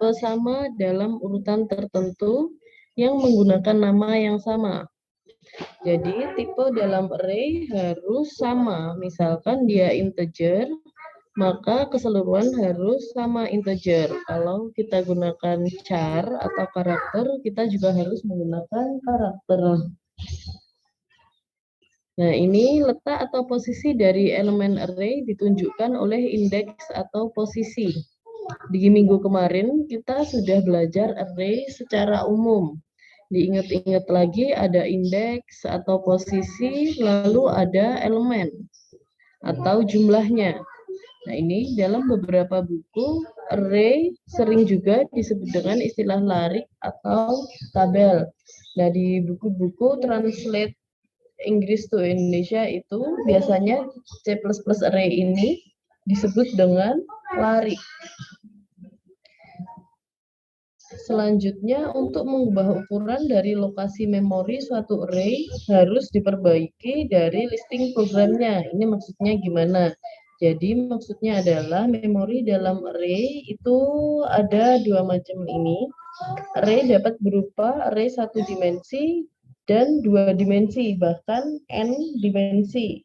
tipe sama dalam urutan tertentu yang menggunakan nama yang sama. Jadi tipe dalam array harus sama. Misalkan dia integer, maka keseluruhan harus sama integer. Kalau kita gunakan char atau karakter, kita juga harus menggunakan karakter. Nah, ini letak atau posisi dari elemen array ditunjukkan oleh indeks atau posisi. Di minggu kemarin kita sudah belajar array secara umum. Diingat-ingat lagi ada indeks atau posisi, lalu ada elemen atau jumlahnya. Nah, ini dalam beberapa buku, array sering juga disebut dengan istilah larik atau tabel. Nah, di buku-buku translate Inggris to Indonesia itu biasanya C++ array ini disebut dengan larik. Selanjutnya, untuk mengubah ukuran dari lokasi memori suatu array harus diperbaiki dari listing programnya. Ini maksudnya gimana? Jadi maksudnya adalah memori dalam array itu ada dua macam ini. Array dapat berupa array satu dimensi dan dua dimensi, bahkan n dimensi.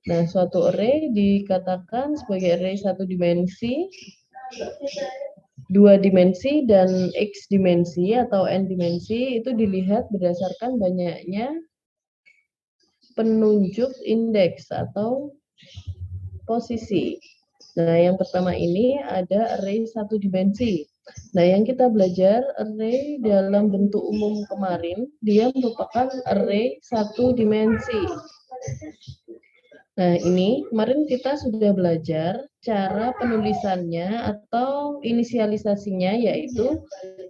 Nah, suatu array dikatakan sebagai array satu dimensi, dua dimensi, dan x dimensi atau n dimensi itu dilihat berdasarkan banyaknya penunjuk indeks atau posisi. Nah, yang pertama ini ada array satu dimensi. Nah, yang kita belajar array dalam bentuk umum kemarin, dia merupakan array satu dimensi. Nah, ini kemarin kita sudah belajar cara penulisannya atau inisialisasinya, yaitu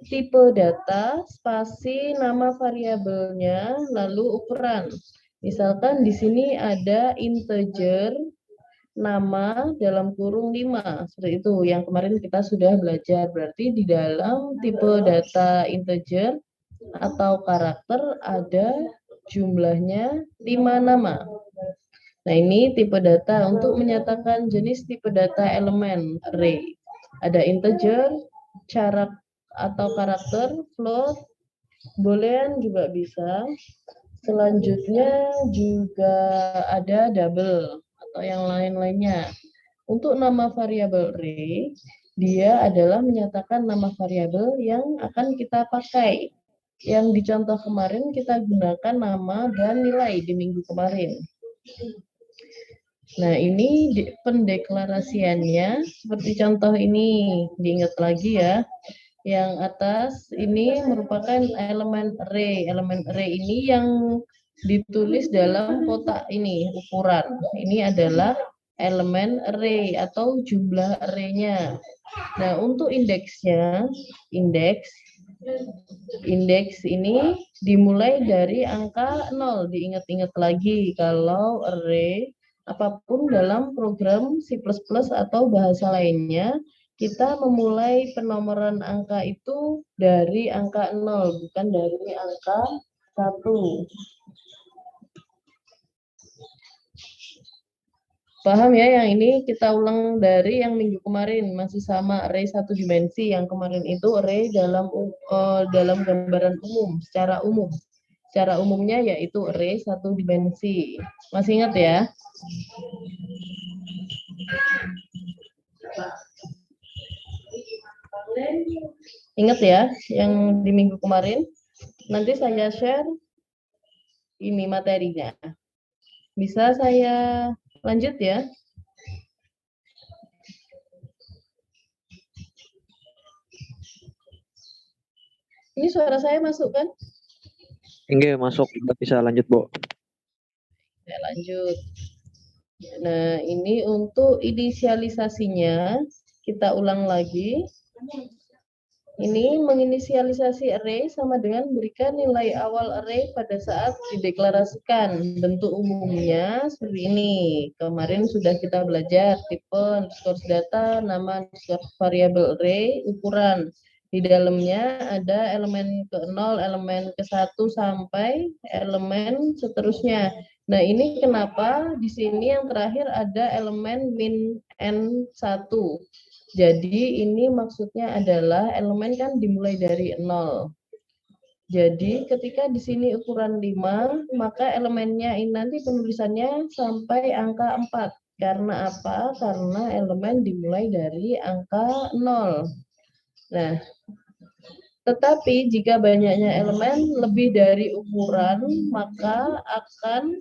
tipe data, spasi, nama variabelnya, lalu ukuran. Misalkan di sini ada integer, nama dalam kurung 5, seperti itu yang kemarin kita sudah belajar. Berarti di dalam tipe data integer atau karakter ada jumlahnya 5 nama. Nah, ini tipe data untuk menyatakan jenis tipe data elemen array. Ada integer, carak atau karakter, float, boolean juga bisa. Selanjutnya juga ada double atau yang lain-lainnya. Untuk nama variabel array, dia adalah menyatakan nama variabel yang akan kita pakai. Yang dicontoh kemarin kita gunakan nama dan nilai di minggu kemarin. Nah, ini pendeklarasiannya seperti contoh ini, diingat lagi ya. Yang atas ini merupakan elemen array. Elemen array ini yang ditulis dalam kotak ini, ukuran. Ini adalah elemen array atau jumlah array-nya. Nah, untuk indeksnya, indeks ini dimulai dari angka 0. Diingat-ingat lagi kalau array apapun dalam program C++ atau bahasa lainnya, kita memulai penomoran angka itu dari angka 0, bukan dari angka 1. Paham ya, yang ini kita ulang dari yang minggu kemarin, masih sama array satu dimensi. Yang kemarin itu array dalam gambaran umum, secara umum. Secara umumnya yaitu array satu dimensi. Masih ingat ya? Ingat ya, yang di minggu kemarin? Nanti saya share ini materinya. Bisa saya lanjut ya? Ini suara saya masuk kan? Enggak masuk, bisa lanjut, Bu. Saya lanjut. Nah, ini untuk inisialisasinya, kita ulang lagi. Ini menginisialisasi array sama dengan memberikan nilai awal array pada saat dideklarasikan. Bentuk umumnya seperti ini. Kemarin sudah kita belajar tipe underscore data, nama underscore variable array, ukuran. Di dalamnya ada elemen ke-0, elemen ke-1 sampai elemen seterusnya. Nah, ini kenapa di sini yang terakhir ada elemen min n1. Jadi ini maksudnya adalah elemen kan dimulai dari 0. Jadi ketika di sini ukuran 5, maka elemennya ini nanti penulisannya sampai angka 4. Karena apa? Karena elemen dimulai dari angka 0. Nah, tetapi jika banyaknya elemen lebih dari ukuran, maka akan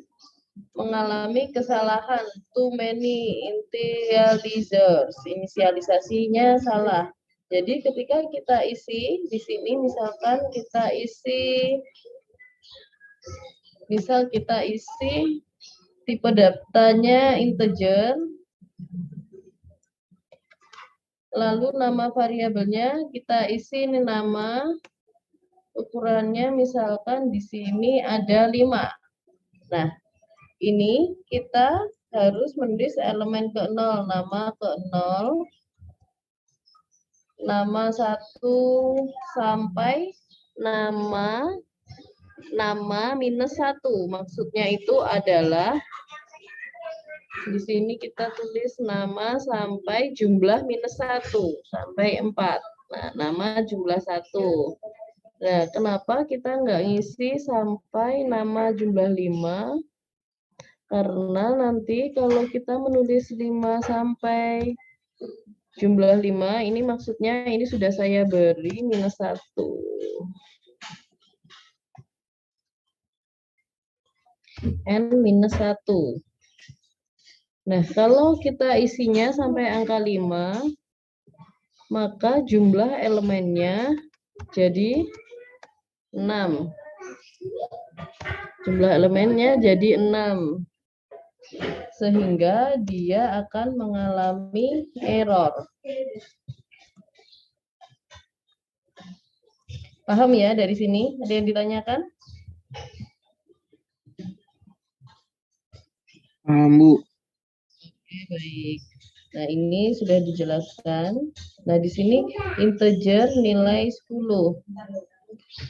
mengalami kesalahan too many initializers. Inisialisasinya salah. Jadi ketika kita isi di sini misalkan kita isi tipe datanya integer, lalu nama variabelnya kita isi ini nama, ukurannya misalkan di sini ada 5. Nah, ini kita harus menulis elemen ke 0, nama ke 0, nama 1 sampai nama minus 1. Maksudnya itu adalah di sini kita tulis nama sampai jumlah minus 1 sampai 4. Nah, nama jumlah 1. Nah, kenapa kita nggak ngisi sampai nama jumlah 5? Karena nanti kalau kita menulis 5 sampai jumlah 5, ini maksudnya ini sudah saya beri minus 1. N minus 1. Nah, kalau kita isinya sampai angka 5, maka jumlah elemennya jadi 6. Jumlah elemennya jadi 6. Sehingga dia akan mengalami error. Paham ya dari sini? Ada yang ditanyakan? Paham, Bu. Oke, baik. Nah, ini sudah dijelaskan. Nah, di sini integer nilai 10.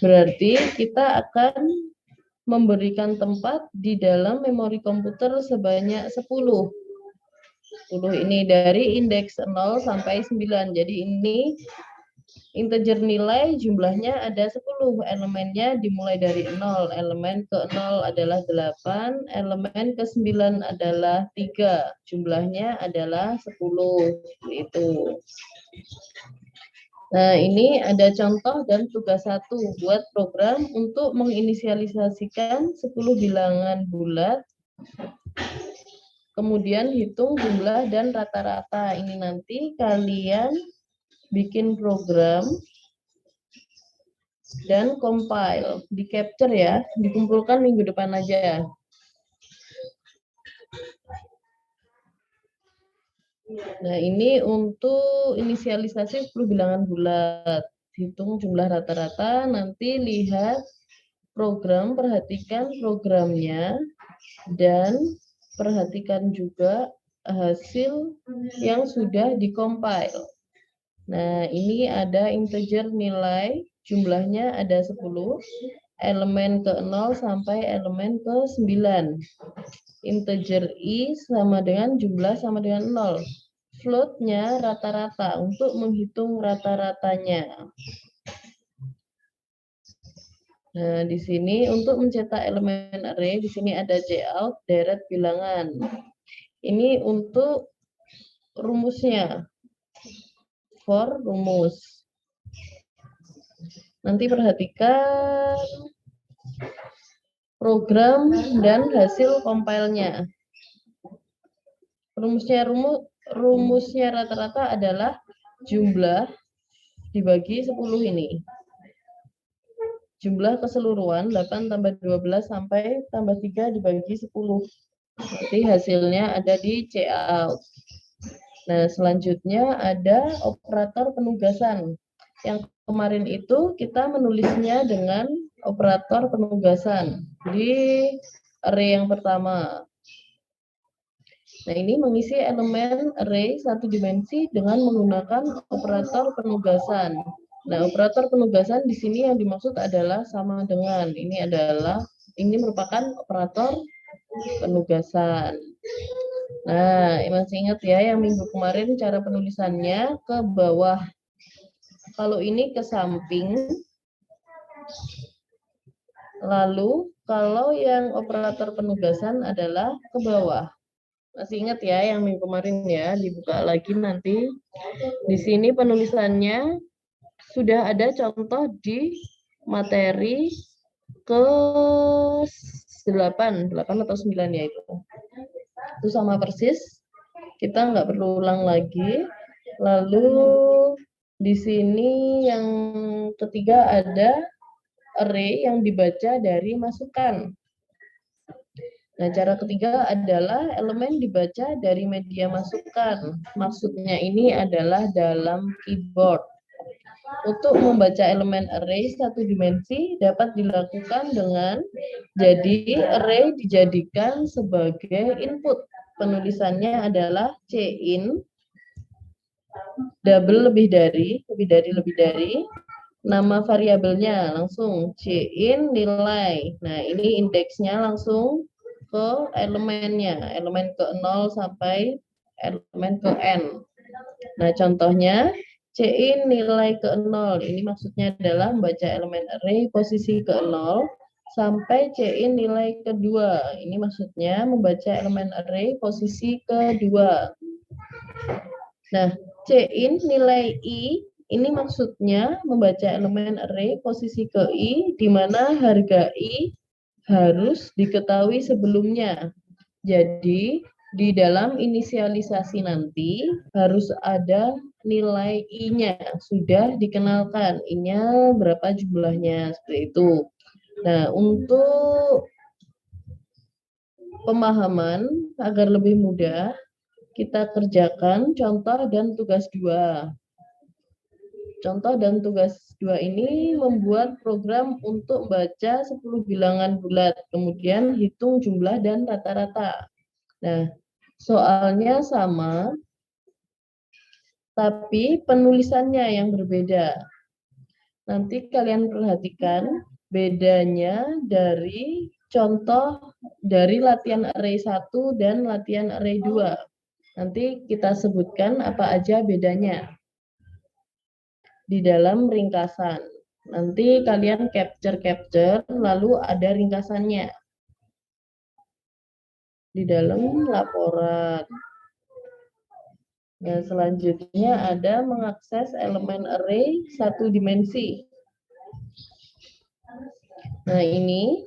Berarti kita akan memberikan tempat di dalam memori komputer sebanyak 10. 10 ini dari indeks 0 sampai 9. Jadi ini integer nilai jumlahnya ada 10. Elemennya dimulai dari 0. Elemen ke 0 adalah 8. Elemen ke 9 adalah 3. Jumlahnya adalah 10. Itu. Nah, ini ada contoh dan tugas 1 buat program untuk menginisialisasikan 10 bilangan bulat. Kemudian hitung jumlah dan rata-rata. Ini nanti kalian bikin program dan compile, di capture ya, dikumpulkan minggu depan aja. Nah, ini untuk inisialisasi 10 bilangan bulat. Hitung jumlah rata-rata, nanti lihat program, perhatikan programnya, dan perhatikan juga hasil yang sudah dikompil. Nah, ini ada integer nilai, jumlahnya ada 10, elemen ke 0 sampai elemen ke 9. Integer I sama dengan jumlah sama dengan 0. Floatnya rata-rata untuk menghitung rata-ratanya. Nah, di sini untuk mencetak elemen array, di sini ada cout, deret bilangan. Ini untuk rumusnya. For rumus. Nanti perhatikan program dan hasil compile-nya. Rumusnya rata-rata adalah jumlah dibagi 10 ini. Jumlah keseluruhan 8 tambah 12 sampai tambah 3 dibagi 10. Nanti hasilnya ada di cout. Nah, selanjutnya ada operator penugasan. Yang kemarin itu kita menulisnya dengan operator penugasan di array yang pertama. Nah, ini mengisi elemen array satu dimensi dengan menggunakan operator penugasan. Nah, operator penugasan di sini yang dimaksud adalah sama dengan. Ini merupakan operator penugasan. Nah, masih ingat ya yang minggu kemarin cara penulisannya ke bawah. Kalau ini ke samping. Lalu kalau yang operator penugasan adalah ke bawah. Masih ingat ya yang minggu kemarin ya, dibuka lagi nanti. Di sini penulisannya sudah ada contoh di materi ke 8 atau 9 ya itu. Itu sama persis. Kita nggak perlu ulang lagi. Lalu di sini yang ketiga ada array yang dibaca dari masukan. Nah, cara ketiga adalah elemen dibaca dari media masukan. Maksudnya ini adalah dalam keyboard. Untuk membaca elemen array satu dimensi dapat dilakukan dengan jadi array dijadikan sebagai input. Penulisannya adalah cin double lebih dari nama variabelnya langsung cin nilai. Nah, ini indeksnya langsung ke elemen ke 0 sampai elemen ke n. Nah, contohnya cin nilai ke 0. Ini maksudnya adalah membaca elemen array posisi ke 0 sampai cin nilai kedua. Ini maksudnya membaca elemen array posisi kedua. Nah, cin nilai i ini maksudnya membaca elemen array posisi ke i di mana harga i harus diketahui sebelumnya. Jadi, di dalam inisialisasi nanti harus ada nilai i-nya, sudah dikenalkan i-nya berapa jumlahnya, seperti itu. Nah, untuk pemahaman agar lebih mudah, kita kerjakan contoh dan tugas 2. Contoh dan tugas 2 ini membuat program untuk baca 10 bilangan bulat, kemudian hitung jumlah dan rata-rata. Nah, soalnya sama, tapi penulisannya yang berbeda. Nanti kalian perhatikan bedanya dari contoh dari latihan array 1 dan latihan array 2. Nanti kita sebutkan apa aja bedanya di dalam ringkasan. Nanti kalian capture, lalu ada ringkasannya di dalam laporan. Nah, selanjutnya ada mengakses elemen array satu dimensi. Nah, ini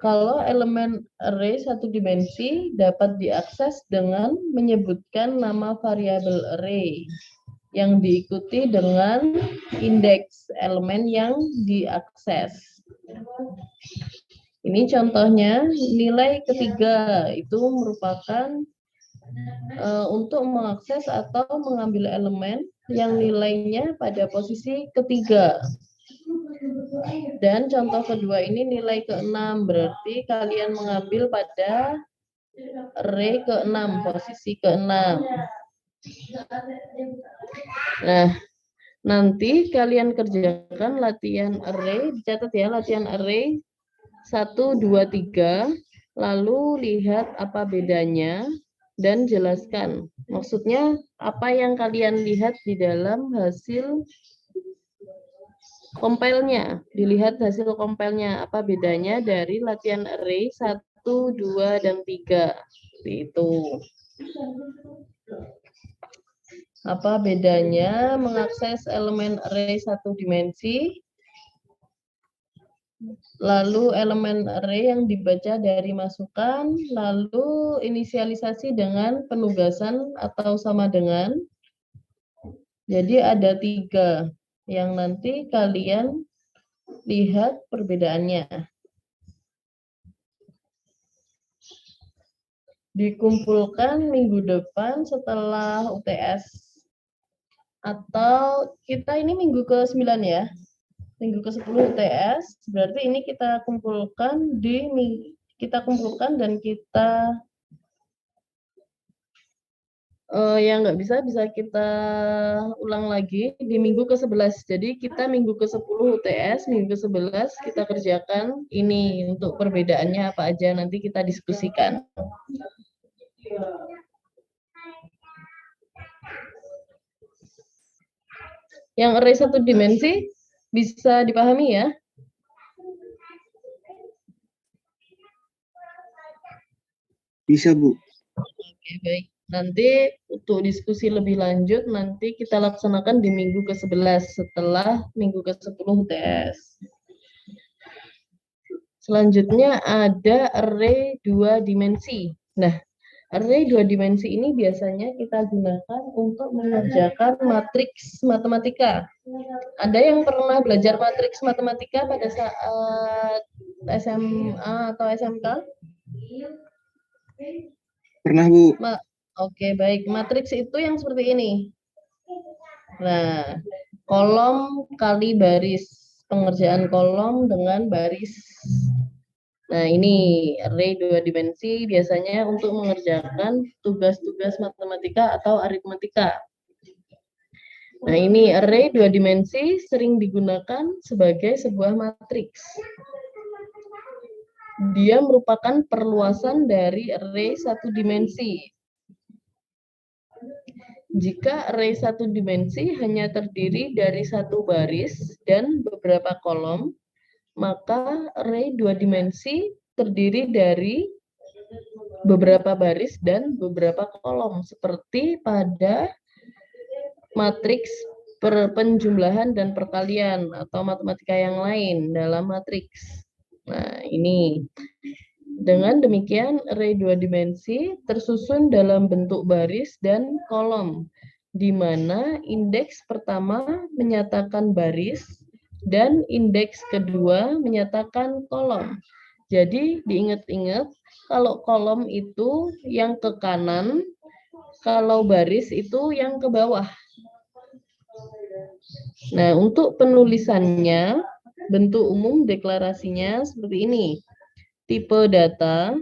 kalau elemen array satu dimensi dapat diakses dengan menyebutkan nama variabel array yang diikuti dengan indeks elemen yang diakses. Ini contohnya nilai ketiga itu merupakan untuk mengakses atau mengambil elemen yang nilainya pada posisi ketiga. Dan contoh kedua ini nilai ke-6, berarti kalian mengambil pada array ke-6, posisi ke-6. Nah, nanti kalian kerjakan latihan array, dicatat ya, latihan array 1, 2, 3, lalu lihat apa bedanya dan jelaskan. Maksudnya apa yang kalian lihat di dalam hasil compile-nya. Dilihat hasil compile-nya, apa bedanya dari latihan array 1, 2, dan 3. Seperti itu. Apa bedanya mengakses elemen array satu dimensi, lalu elemen array yang dibaca dari masukan, lalu inisialisasi dengan penugasan atau sama dengan. Jadi ada 3 yang nanti kalian lihat perbedaannya. Dikumpulkan minggu depan setelah UTS. Atau kita ini minggu ke-9 ya. Minggu ke-10 UTS, berarti ini kita kumpulkan dan kita yang nggak bisa kita ulang lagi di minggu ke-11. Jadi kita minggu ke-10 UTS, minggu ke-11 kita kerjakan ini untuk perbedaannya apa aja nanti kita diskusikan. Yang array satu dimensi bisa dipahami ya? Bisa, Bu. Oke, baik. Nanti untuk diskusi lebih lanjut nanti kita laksanakan di minggu ke-11 setelah minggu ke-10 UTS. Selanjutnya ada array 2 dimensi. Nah, array 2 dimensi ini biasanya kita gunakan untuk mengerjakan matriks matematika. Ada yang pernah belajar matriks matematika pada saat SMA atau SMK? Pernah, Bu. Oke, baik. Matriks itu yang seperti ini. Nah, kolom kali baris. Pengerjaan kolom dengan baris. Nah, ini array 2 dimensi biasanya untuk mengerjakan tugas-tugas matematika atau aritmatika. Nah, ini array 2 dimensi sering digunakan sebagai sebuah matriks. Dia merupakan perluasan dari array 1 dimensi. Jika array 1 dimensi hanya terdiri dari 1 baris dan beberapa kolom, maka array 2 dimensi terdiri dari beberapa baris dan beberapa kolom, seperti pada matriks penjumlahan dan perkalian atau matematika yang lain dalam matriks. Nah, ini. Dengan demikian, array 2 dimensi tersusun dalam bentuk baris dan kolom, di mana indeks pertama menyatakan baris dan indeks kedua menyatakan kolom. Jadi diingat-ingat, kalau kolom itu yang ke kanan, kalau baris itu yang ke bawah. Nah, untuk penulisannya, bentuk umum deklarasinya seperti ini. Tipe data,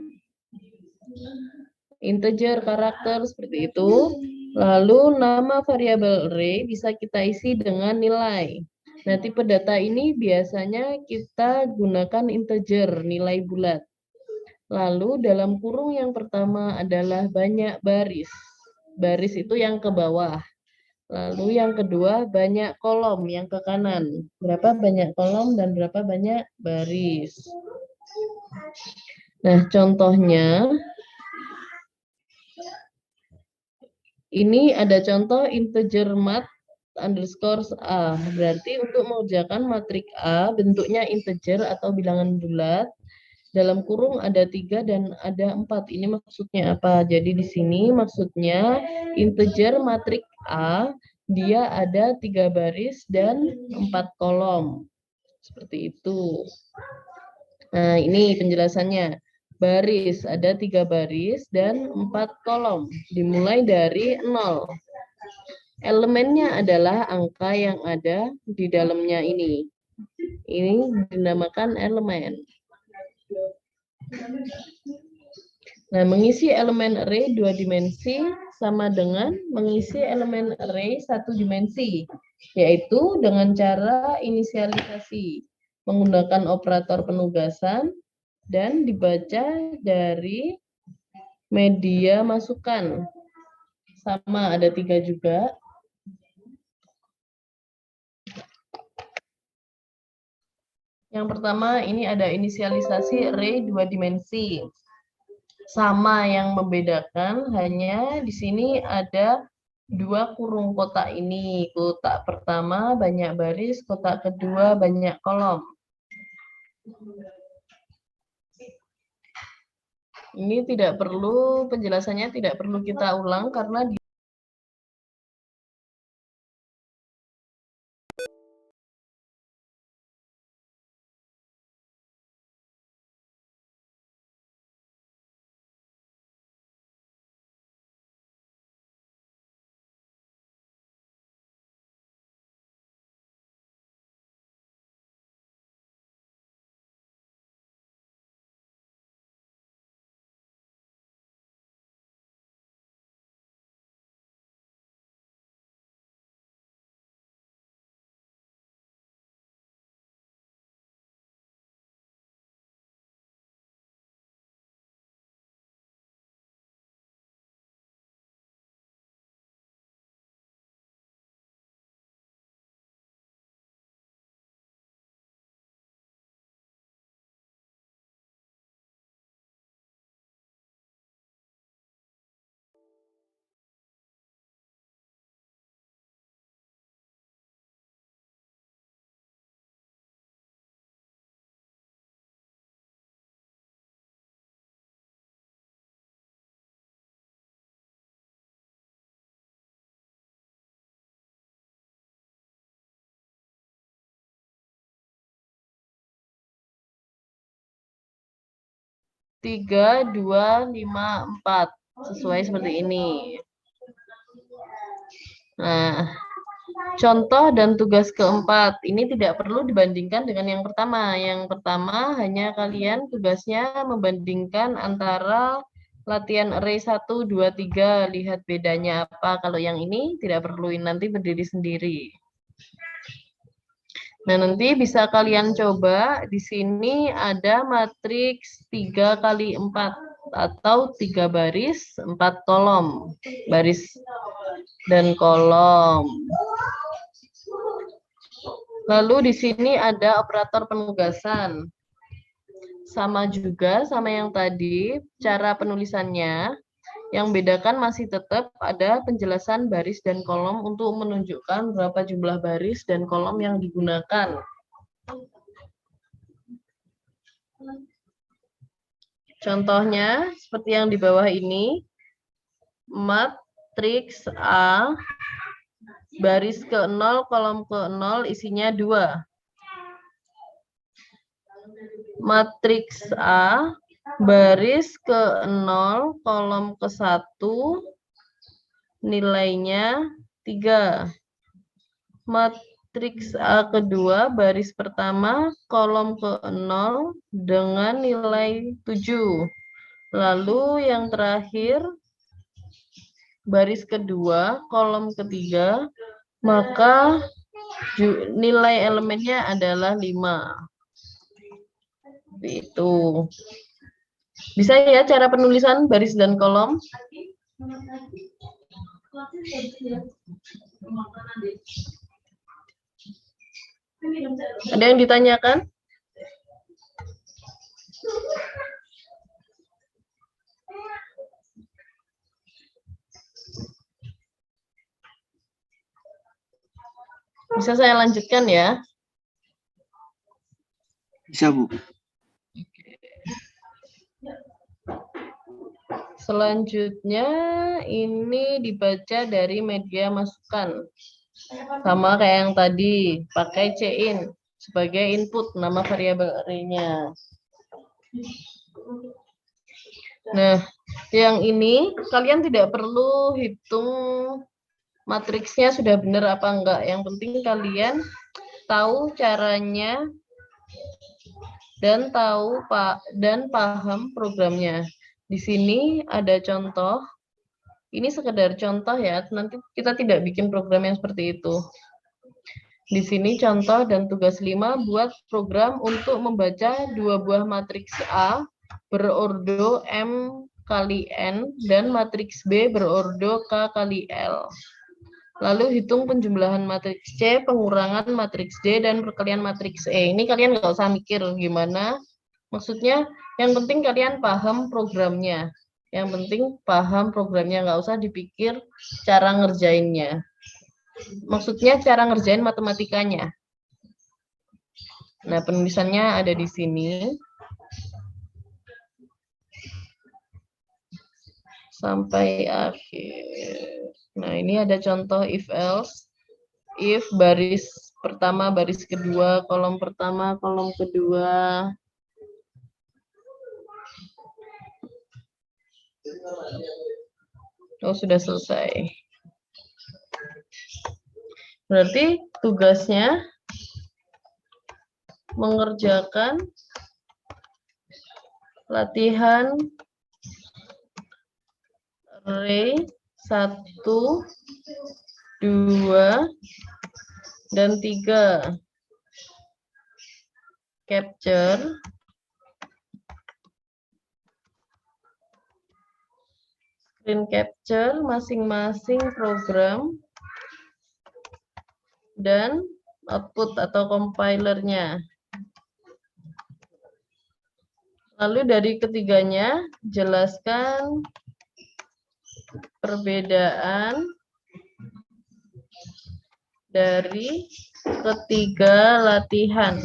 integer, karakter, seperti itu. Lalu nama variabel array bisa kita isi dengan nilai. Nah, tipe data ini biasanya kita gunakan integer, nilai bulat. Lalu dalam kurung yang pertama adalah banyak baris. Baris itu yang ke bawah. Lalu yang kedua banyak kolom yang ke kanan. Berapa banyak kolom dan berapa banyak baris. Nah, contohnya ini ada contoh integer mat underscore A. Berarti untuk mengerjakan matrik A bentuknya integer atau bilangan bulat. Dalam kurung ada 3 dan ada 4. Ini maksudnya apa? Jadi di sini maksudnya integer matrik A dia ada 3 baris dan 4 kolom. Seperti itu. Nah, ini penjelasannya. Baris, ada 3 baris dan 4 kolom. Dimulai dari 0. Elemennya adalah angka yang ada di dalamnya ini. Ini dinamakan elemen. Nah, mengisi elemen array 2 dimensi sama dengan mengisi elemen array 1 dimensi, yaitu dengan cara inisialisasi, menggunakan operator penugasan, dan dibaca dari media masukan. Sama, ada 3 juga. Yang pertama, ini ada inisialisasi array 2 dimensi. Sama, yang membedakan hanya di sini ada 2 kurung kotak ini. Kotak pertama banyak baris, kotak kedua banyak kolom. Ini tidak perlu, penjelasannya tidak perlu kita ulang karena di 3, 2, 5, 4. Sesuai seperti ini. Nah, contoh dan tugas keempat. Ini tidak perlu dibandingkan dengan yang pertama. Yang pertama hanya kalian tugasnya membandingkan antara latihan array 1, 2, 3. Lihat bedanya apa. Kalau yang ini tidak perlu, nanti berdiri sendiri. Nah, nanti bisa kalian coba. Di sini ada matriks 3 kali 4 atau 3 baris, 4 kolom. Baris dan kolom. Lalu di sini ada operator penugasan. Sama juga sama yang tadi, cara penulisannya. Yang bedakan masih tetap ada penjelasan baris dan kolom untuk menunjukkan berapa jumlah baris dan kolom yang digunakan. Contohnya seperti yang di bawah ini. Matriks A, baris ke-0, kolom ke-0, isinya 2. Matriks A, baris ke-0, kolom ke-1, nilainya 3. Matriks A kedua, baris pertama, kolom ke-0 dengan nilai 7. Lalu yang terakhir, baris kedua, kolom ketiga, maka nilai elemennya adalah 5. Itu. Bisa ya cara penulisan baris dan kolom? Ada yang ditanyakan? Bisa saya lanjutkan ya? Bisa, Bu. Selanjutnya ini dibaca dari media masukan. Sama kayak yang tadi, pakai cin sebagai input nama variabel array-nya. Nah, yang ini kalian tidak perlu hitung matriksnya sudah benar apa enggak. Yang penting kalian tahu caranya dan paham programnya. Di sini ada contoh. Ini sekedar contoh ya, nanti kita tidak bikin program yang seperti itu. Di sini contoh dan tugas 5 buat program untuk membaca 2 buah matriks A berordo M kali N dan matriks B berordo K kali L. Lalu hitung penjumlahan matriks C, pengurangan matriks D, dan perkalian matriks E. Ini kalian nggak usah mikir gimana. Maksudnya yang penting kalian paham programnya. Yang penting paham programnya, nggak usah dipikir cara ngerjainnya. Maksudnya cara ngerjain matematikanya. Nah, penulisannya ada di sini. Sampai akhir. Nah, ini ada contoh if else. If baris pertama, baris kedua, kolom pertama, kolom kedua. Oh, sudah selesai. Berarti tugasnya mengerjakan latihan array 1, 2, dan 3. Capture screen capture masing-masing program dan output atau compilernya. Lalu dari ketiganya jelaskan perbedaan dari ketiga latihan.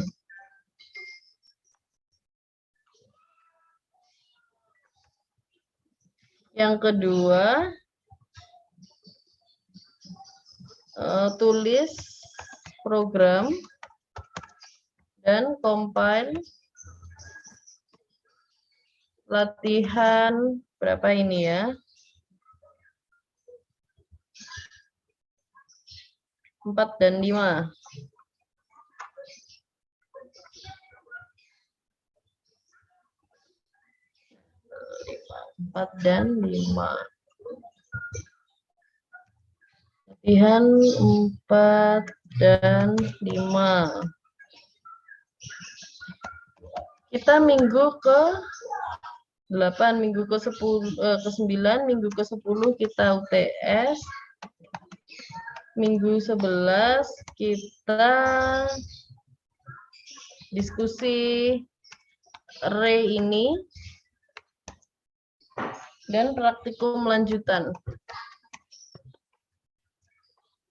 Yang kedua, tulis program dan compile latihan berapa ini ya? 4 dan 5. 4 dan 5. Latihan 4 dan 5. Kita minggu ke 8, minggu ke 10, ke 9, minggu ke 10 kita UTS. Minggu 11 kita diskusi array ini dan praktikum lanjutan.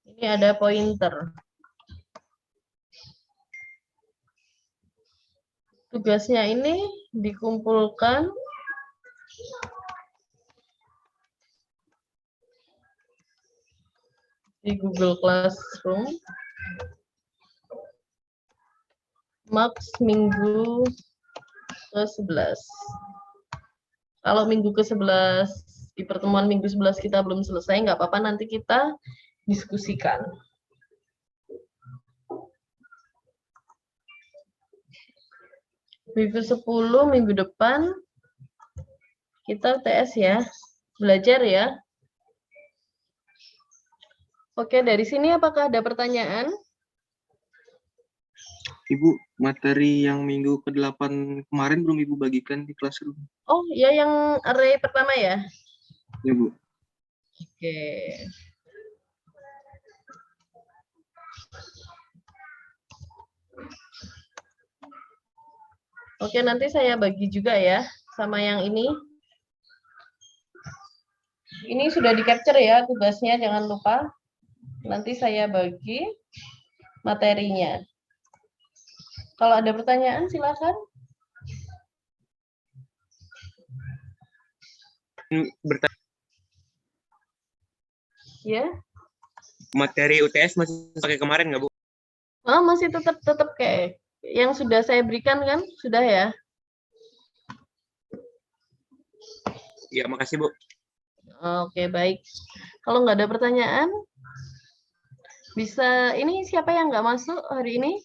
Ini ada pointer. Tugasnya ini dikumpulkan di Google Classroom. Max minggu ke-11. Kalau minggu ke-11 di pertemuan minggu 11 kita belum selesai, nggak apa-apa, nanti kita diskusikan. Minggu 10 minggu depan kita UTS ya, belajar ya. Oke, dari sini apakah ada pertanyaan? Ibu, materi yang minggu ke-8 kemarin belum Ibu bagikan di Classroom. Oh, ya yang array pertama ya? Ya, Bu. Oke. Oke, nanti saya bagi juga ya sama yang ini. Ini sudah di-capture ya tugasnya, jangan lupa. Nanti saya bagi materinya. Kalau ada pertanyaan silakan. Ya. Materi UTS masih pakai kemarin nggak, Bu? Oh, masih tetap kayak yang sudah saya berikan kan? Sudah ya? Iya, makasih, Bu. Oke, baik. Kalau nggak ada pertanyaan, bisa, ini siapa yang nggak masuk hari ini?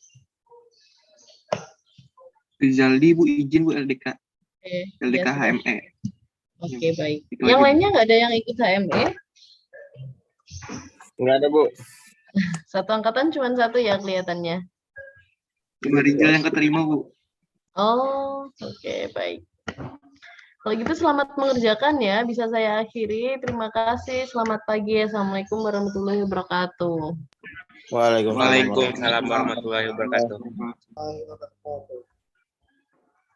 Rizaldi, Bu, izin Bu LDK. Oke, LDK ya, sudah. HME. Oke, baik. Itu Yang aja, Bu. lainnya nggak ada yang ikut HME? Nggak ada, Bu. Satu angkatan cuma satu ya kelihatannya. Cuma Rizal yang keterima, Bu. Oh, oke, baik. Kalau gitu selamat mengerjakan ya. Bisa saya akhiri. Terima kasih. Selamat pagi. Assalamualaikum warahmatullahi wabarakatuh. Waalaikumsalam warahmatullahi wabarakatuh.